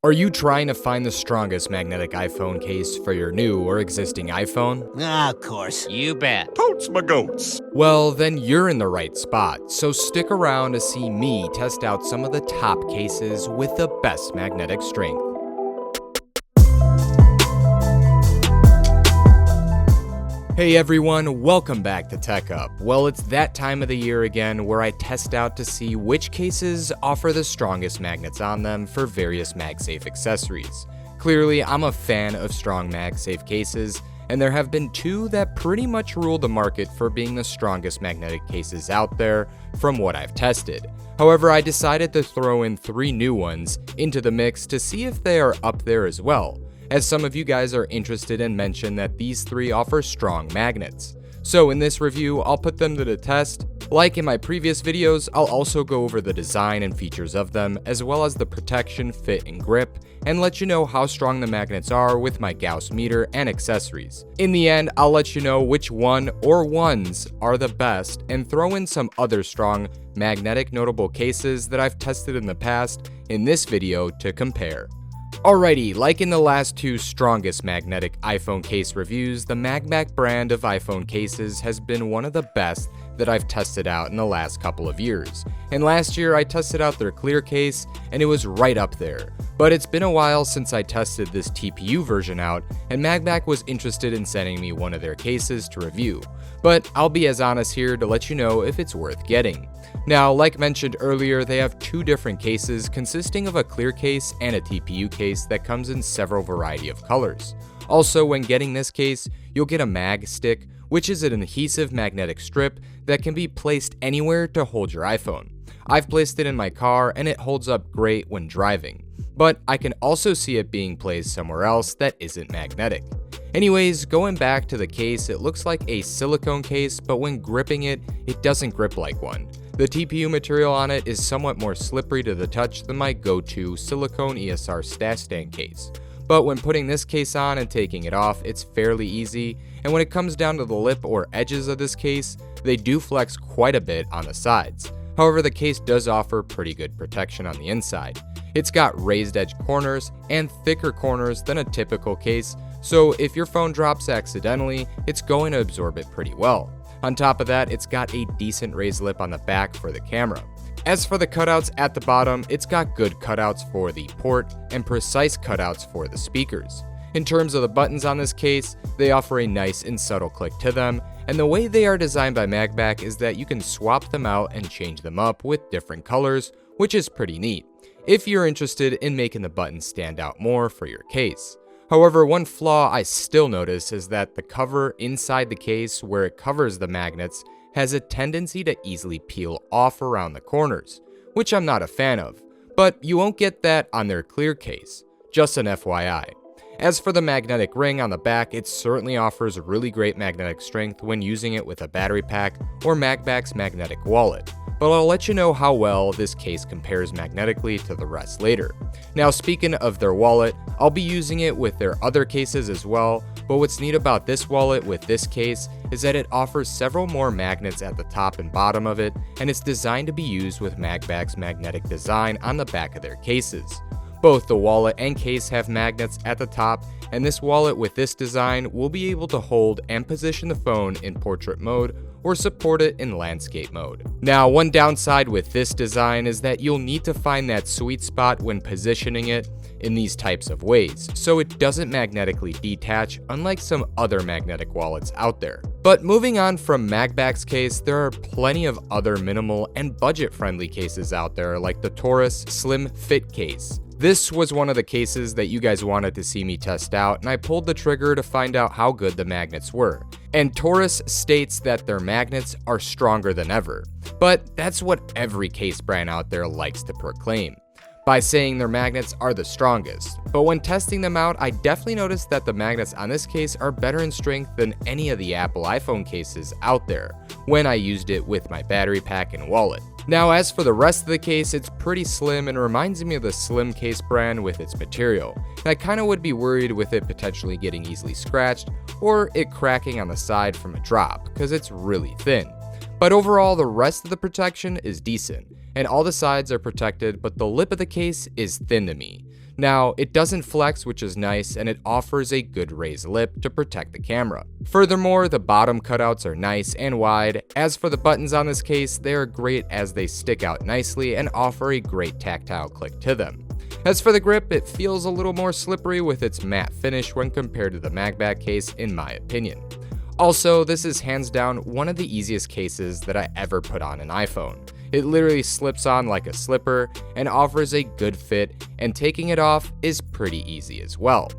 Are you trying to find the strongest magnetic iPhone case for your new or existing iPhone? Of course. You bet. Totes my goats. Well, then you're in the right spot, so stick around to see me test out some of the top cases with the best magnetic strength. Hey everyone, welcome back to Tech Up. Well, it's that time of the year again where I test out to see which cases offer the strongest magnets on them for various MagSafe accessories. Clearly, I'm a fan of strong MagSafe cases, and there have been two that pretty much rule the market for being the strongest magnetic cases out there from what I've tested. However, I decided to throw in 3 new ones into the mix to see if they are up there as well, as some of you guys are interested and mentioned that these 3 offer strong magnets. So in this review, I'll put them to the test. Like in my previous videos, I'll also go over the design and features of them, as well as the protection, fit, and grip, and let you know how strong the magnets are with my Gauss meter and accessories. In the end, I'll let you know which one or ones are the best, and throw in some other strong magnetic notable cases that I've tested in the past in this video to compare. Alrighty, like in the last 2 strongest magnetic iPhone case reviews, the Magbak brand of iPhone cases has been one of the best that I've tested out in the last couple of years. And last year I tested out their clear case and it was right up there. But it's been a while since I tested this TPU version out, and Magbak was interested in sending me one of their cases to review. But I'll be as honest here to let you know if it's worth getting. Now, like mentioned earlier, they have 2 different cases consisting of a clear case and a TPU case that comes in several variety of colors. Also, when getting this case, you'll get a mag stick, which is an adhesive magnetic strip that can be placed anywhere to hold your iPhone. I've placed it in my car and it holds up great when driving, but I can also see it being placed somewhere else that isn't magnetic. Anyways, going back to the case, it looks like a silicone case, but when gripping it, it doesn't grip like one. The TPU material on it is somewhat more slippery to the touch than my go-to silicone ESR stash stand case. But when putting this case on and taking it off, it's fairly easy, and when it comes down to the lip or edges of this case, they do flex quite a bit on the sides. However, the case does offer pretty good protection on the inside. It's got raised edge corners and thicker corners than a typical case, so if your phone drops accidentally, it's going to absorb it pretty well. On top of that, it's got a decent raised lip on the back for the camera. As for the cutouts at the bottom, it's got good cutouts for the port and precise cutouts for the speakers. In terms of the buttons on this case, they offer a nice and subtle click to them, and the way they are designed by Magbak is that you can swap them out and change them up with different colors, which is pretty neat, if you're interested in making the buttons stand out more for your case. However, one flaw I still notice is that the cover inside the case where it covers the magnets has a tendency to easily peel off around the corners, which I'm not a fan of, but you won't get that on their clear case, just an FYI. As for the magnetic ring on the back, it certainly offers really great magnetic strength when using it with a battery pack or Magbak's magnetic wallet, but I'll let you know how well this case compares magnetically to the rest later. Now, speaking of their wallet, I'll be using it with their other cases as well, but what's neat about this wallet with this case is that it offers several more magnets at the top and bottom of it, and it's designed to be used with Magbak's magnetic design on the back of their cases. Both the wallet and case have magnets at the top, and this wallet with this design will be able to hold and position the phone in portrait mode or support it in landscape mode. Now, one downside with this design is that you'll need to find that sweet spot when positioning it in these types of ways, so it doesn't magnetically detach unlike some other magnetic wallets out there. But moving on from Magbak's case, there are plenty of other minimal and budget-friendly cases out there like the Torras SlimFit case. This was one of the cases that you guys wanted to see me test out, and I pulled the trigger to find out how good the magnets were. And Torras states that their magnets are stronger than ever, but that's what every case brand out there likes to proclaim, by saying their magnets are the strongest. But when testing them out, I definitely noticed that the magnets on this case are better in strength than any of the Apple iPhone cases out there when I used it with my battery pack and wallet. Now, as for the rest of the case, it's pretty slim and reminds me of the Slim case brand with its material, and I kinda would be worried with it potentially getting easily scratched or it cracking on the side from a drop, because it's really thin. But overall, the rest of the protection is decent, and all the sides are protected, but the lip of the case is thin to me. Now, it doesn't flex, which is nice, and it offers a good raised lip to protect the camera. Furthermore, the bottom cutouts are nice and wide. As for the buttons on this case, they are great as they stick out nicely and offer a great tactile click to them. As for the grip, it feels a little more slippery with its matte finish when compared to the Magbak case in my opinion. Also, this is hands down one of the easiest cases that I ever put on an iPhone. It literally slips on like a slipper and offers a good fit, and taking it off is pretty easy as well.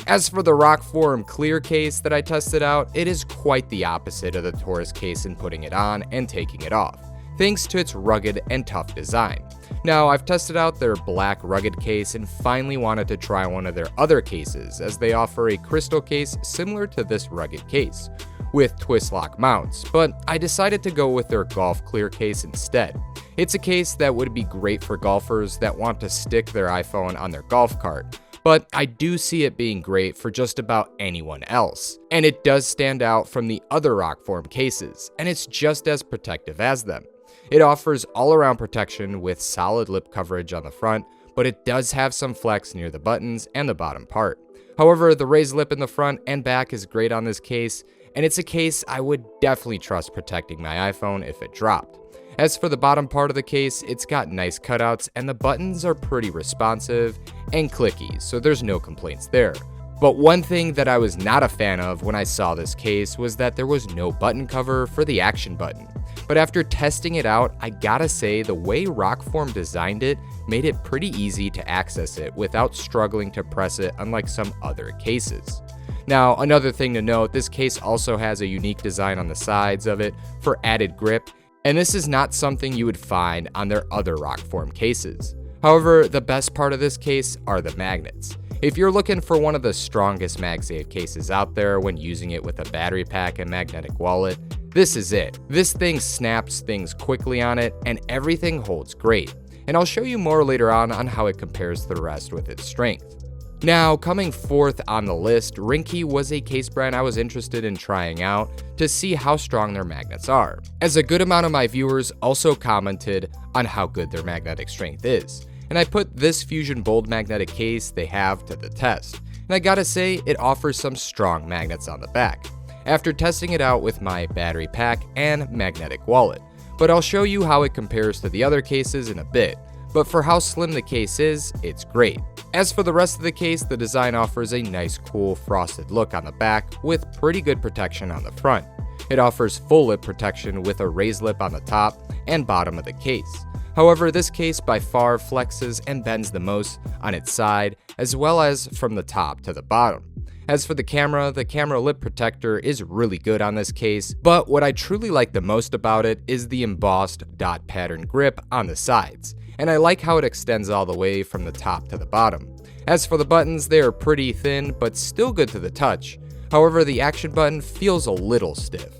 As for the Rokform clear case that I tested out, it is quite the opposite of the Torras case in putting it on and taking it off, thanks to its rugged and tough design. Now, I've tested out their black rugged case and finally wanted to try one of their other cases, as they offer a crystal case similar to this rugged case, with twist lock mounts, but I decided to go with their golf clear case instead. It's a case that would be great for golfers that want to stick their iPhone on their golf cart, but I do see it being great for just about anyone else. And it does stand out from the other Rokform cases, and it's just as protective as them. It offers all-around protection with solid lip coverage on the front, but it does have some flex near the buttons and the bottom part. However, the raised lip in the front and back is great on this case, and it's a case I would definitely trust protecting my iPhone if it dropped. As for the bottom part of the case, it's got nice cutouts and the buttons are pretty responsive and clicky, so there's no complaints there. But one thing that I was not a fan of when I saw this case was that there was no button cover for the action button. But after testing it out, I gotta say the way Rokform designed it made it pretty easy to access it without struggling to press it, unlike some other cases. Now, another thing to note, this case also has a unique design on the sides of it for added grip, and this is not something you would find on their other Rokform cases. However, the best part of this case are the magnets. If you're looking for one of the strongest MagSafe cases out there when using it with a battery pack and magnetic wallet, this is it. This thing snaps things quickly on it, and everything holds great. And I'll show you more later on how it compares to the rest with its strength. Now, coming fourth on the list, Ringke was a case brand I was interested in trying out to see how strong their magnets are, as a good amount of my viewers also commented on how good their magnetic strength is, and I put this Fusion Bold magnetic case they have to the test, and I gotta say it offers some strong magnets on the back, after testing it out with my battery pack and magnetic wallet, but I'll show you how it compares to the other cases in a bit. But for how slim the case is, it's great. As for the rest of the case, the design offers a nice cool frosted look on the back with pretty good protection on the front. It offers full lip protection with a raised lip on the top and bottom of the case. However, this case by far flexes and bends the most on its side, as well as from the top to the bottom. As for the camera lip protector is really good on this case, but what I truly like the most about it is the embossed dot pattern grip on the sides, and I like how it extends all the way from the top to the bottom. As for the buttons, they are pretty thin, but still good to the touch. However, the action button feels a little stiff.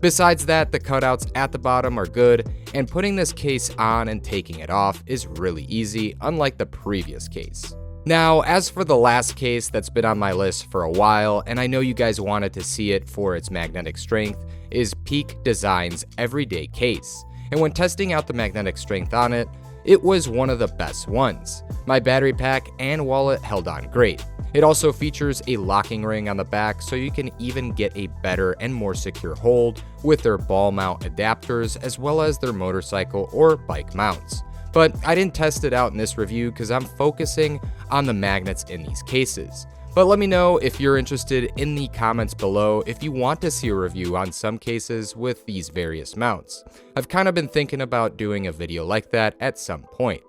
Besides that, the cutouts at the bottom are good, and putting this case on and taking it off is really easy, unlike the previous case. Now, as for the last case that's been on my list for a while, and I know you guys wanted to see it for its magnetic strength, is Peak Design's Everyday Case. And when testing out the magnetic strength on it, it was one of the best ones. My battery pack and wallet held on great. It also features a locking ring on the back, so you can even get a better and more secure hold with their ball mount adapters as well as their motorcycle or bike mounts. But I didn't test it out in this review because I'm focusing on the magnets in these cases. But let me know if you're interested in the comments below if you want to see a review on some cases with these various mounts. I've kind of been thinking about doing a video like that at some point.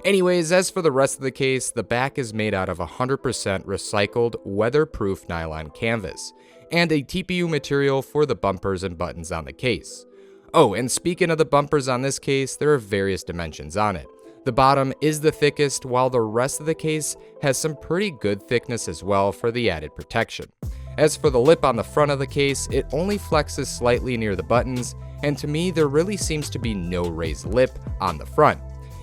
Anyways, as for the rest of the case, the back is made out of 100% recycled weatherproof nylon canvas and a TPU material for the bumpers and buttons on the case. Oh, and speaking of the bumpers on this case, there are various dimensions on it. The bottom is the thickest, while the rest of the case has some pretty good thickness as well for the added protection. As for the lip on the front of the case, it only flexes slightly near the buttons, and to me there really seems to be no raised lip on the front.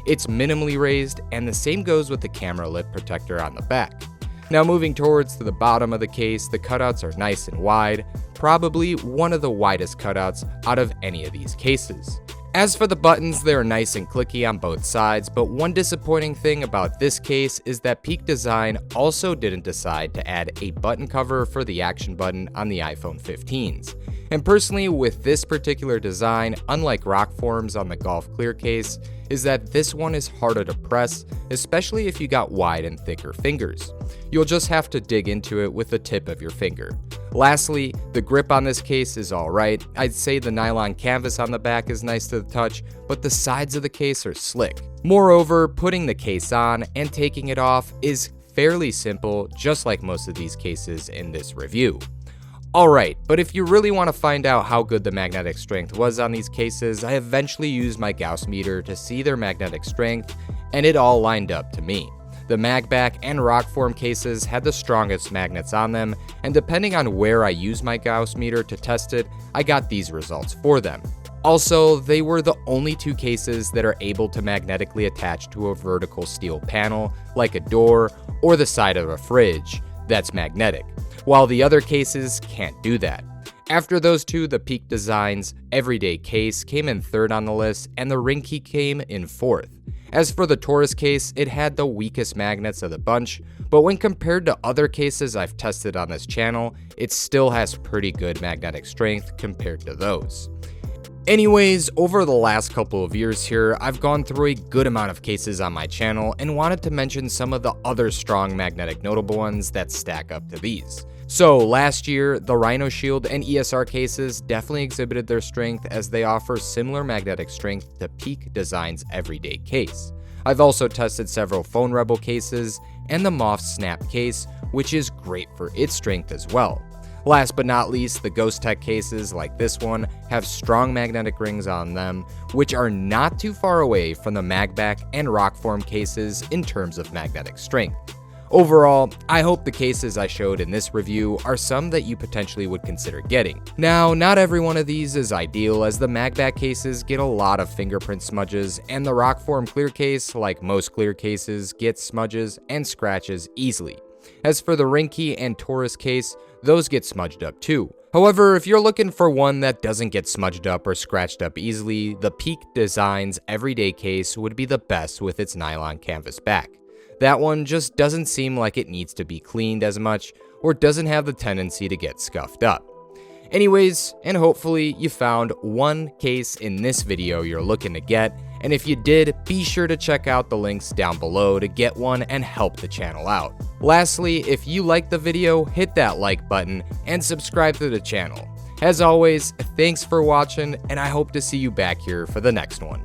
It's minimally raised, and the same goes with the camera lip protector on the back. Now moving towards to the bottom of the case, the cutouts are nice and wide, probably one of the widest cutouts out of any of these cases. As for the buttons, they're nice and clicky on both sides, but one disappointing thing about this case is that Peak Design also didn't decide to add a button cover for the action button on the iPhone 15s. And personally, with this particular design, unlike Rokform's on the Golf Clear case, is that this one is harder to press, especially if you got wide and thicker fingers. You'll just have to dig into it with the tip of your finger. Lastly, the grip on this case is alright. I'd say the nylon canvas on the back is nice to the touch, but the sides of the case are slick. Moreover, putting the case on and taking it off is fairly simple, just like most of these cases in this review. Alright, but if you really want to find out how good the magnetic strength was on these cases, I eventually used my Gauss meter to see their magnetic strength, and it all lined up to me. The Magbak and Rokform cases had the strongest magnets on them, and depending on where I used my Gauss meter to test it, I got these results for them. Also, they were the only two cases that are able to magnetically attach to a vertical steel panel, like a door or the side of a fridge, that's magnetic, while the other cases can't do that. After those two, the Peak Design's everyday case came in third on the list, and the Ringke came in fourth. As for the Torras case, it had the weakest magnets of the bunch, but when compared to other cases I've tested on this channel, it still has pretty good magnetic strength compared to those. Anyways, over the last couple of years here, I've gone through a good amount of cases on my channel and wanted to mention some of the other strong magnetic notable ones that stack up to these. So last year, the Rhino Shield and ESR cases definitely exhibited their strength as they offer similar magnetic strength to Peak Design's everyday case. I've also tested several Phone Rebel cases and the Moth Snap case, which is great for its strength as well. Last but not least, the Ghost Tech cases like this one have strong magnetic rings on them, which are not too far away from the Magbak and Rokform cases in terms of magnetic strength. Overall, I hope the cases I showed in this review are some that you potentially would consider getting. Now, not every one of these is ideal, as the Magbak cases get a lot of fingerprint smudges, and the Rokform clear case, like most clear cases, gets smudges and scratches easily. As for the Ringke and Torras case, those get smudged up too. However, if you're looking for one that doesn't get smudged up or scratched up easily, the Peak Design's everyday case would be the best with its nylon canvas back. That one just doesn't seem like it needs to be cleaned as much, or doesn't have the tendency to get scuffed up. Anyways, and hopefully you found one case in this video you're looking to get, and if you did, be sure to check out the links down below to get one and help the channel out. Lastly, if you liked the video, hit that like button and subscribe to the channel. As always, thanks for watching, and I hope to see you back here for the next one.